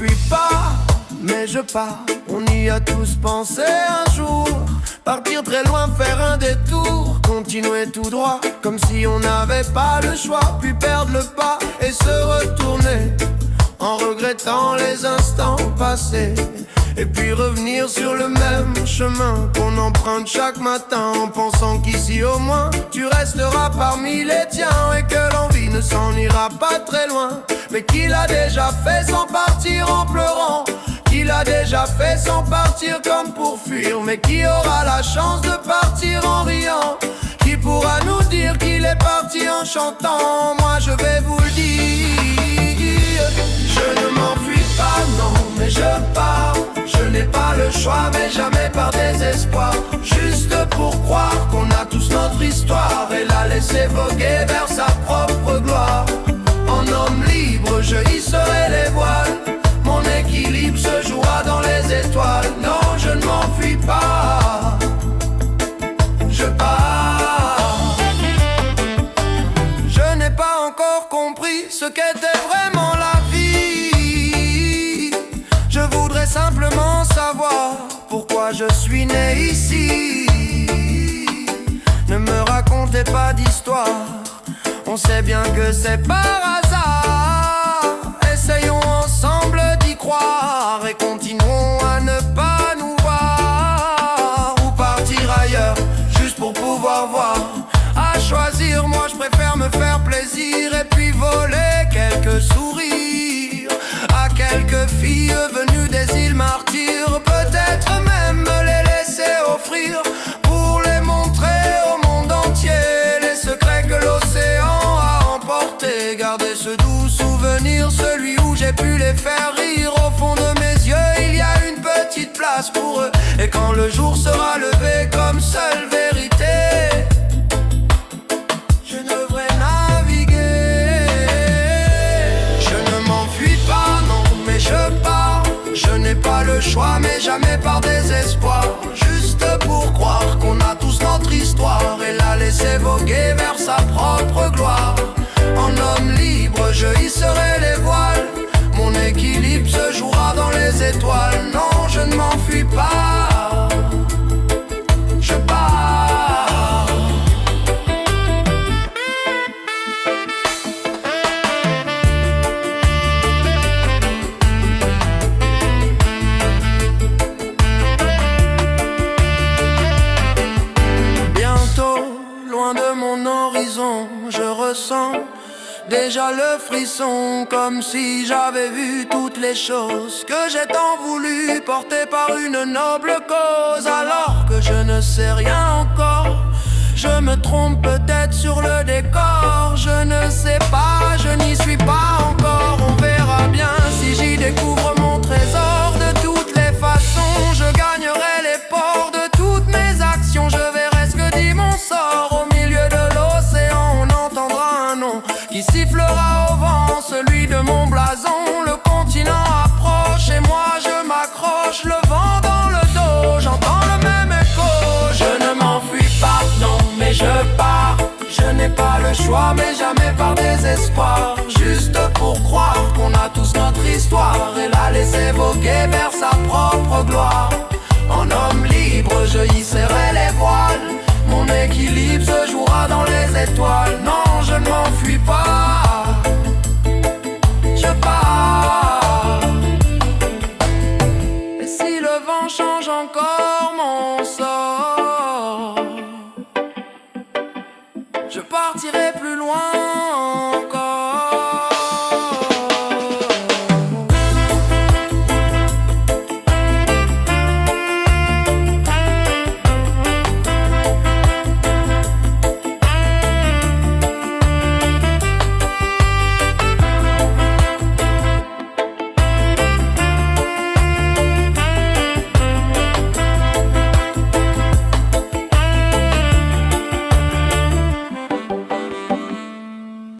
m'enfuis pas, mais je pars. On y a tous pensé un jour, partir très loin, faire un détour, continuer tout droit, comme si on n'avait pas le choix, puis perdre le pas et se retourner, en regrettant les instants passés. Et puis revenir sur le même chemin qu'on emprunte chaque matin, en pensant qu'ici au moins tu resteras parmi les tiens, et que l'envie ne s'en ira pas très loin, mais qu'il a déjà fait sans partir en pleurant, qu'il a déjà fait sans partir comme pour fuir, mais qui aura la chance de partir en riant, qui pourra nous dire qu'il est parti en chantant. Moi je vais vous le dire, je ne m'enfuis pas, non, mais je pars. Je n'ai pas le choix, mais jamais par désespoir, juste pour croire qu'on a tous notre histoire et la laisser voguer vers sa propre gloire. En homme libre, je hisserai les voiles, mon équilibre se jouera dans les étoiles. Non, je ne m'enfuis pas, je pars. Je n'ai pas encore compris ce qu'était vraiment la vie. Je voudrais simplement savoir pourquoi je suis né ici. Ne me racontez pas d'histoire, on sait bien que c'est par hasard. Essayons ensemble d'y croire et continuons à ne pas nous voir, ou partir ailleurs juste pour pouvoir voir. À choisir, moi je préfère me faire plaisir et puis voler quelques sourires à quelques filles venues des îles martyrs, peut-être même me les laisser offrir pour les montrer au monde entier, les secrets que l'océan a emportés. Garder ce doux souvenir, celui où j'ai pu les faire rire. Au fond de mes yeux il y a une petite place pour eux, et quand le jour sera levé comme seule vérité, je devrais naviguer. Je ne m'enfuis pas, non, mais je pars. Je n'ai pas le choix, mais jamais par désespoir, juste pour croire qu'on a tous notre histoire et la laisser voguer vers sa propre gloire. En homme libre, je hisserai les voiles, mon équilibre se jouera dans les étoiles. Non, je ne m'enfuis pas, je pars. Loin de mon horizon, je ressens déjà le frisson, comme si j'avais vu toutes les choses que j'ai tant voulu porter par une noble cause. Alors que je ne sais rien encore, je me trompe peut-être sur le décor. Je ne sais pas, je n'y suis pas encore. On verra bien si j'y découvre mon trésor. De toutes les façons, je gagnerai les ports de toutes mes actions. Je verrai ce que dit mon sort. Au milieu de l'océan, on entendra un nom qui sifflera au vent, celui de mon blason. Le continent approche et moi je m'accroche, le vent dans le dos, j'entends le même écho. Je ne m'enfuis pas, non, mais je pars. Je n'ai pas le choix, mais jamais par désespoir, juste pour croire qu'on a tous notre histoire et la laisser voguer vers sa propre gloire. En homme libre, je hisserai les voiles, mon équilibre se jouera dans les étoiles. Non, je ne m'enfuis pas.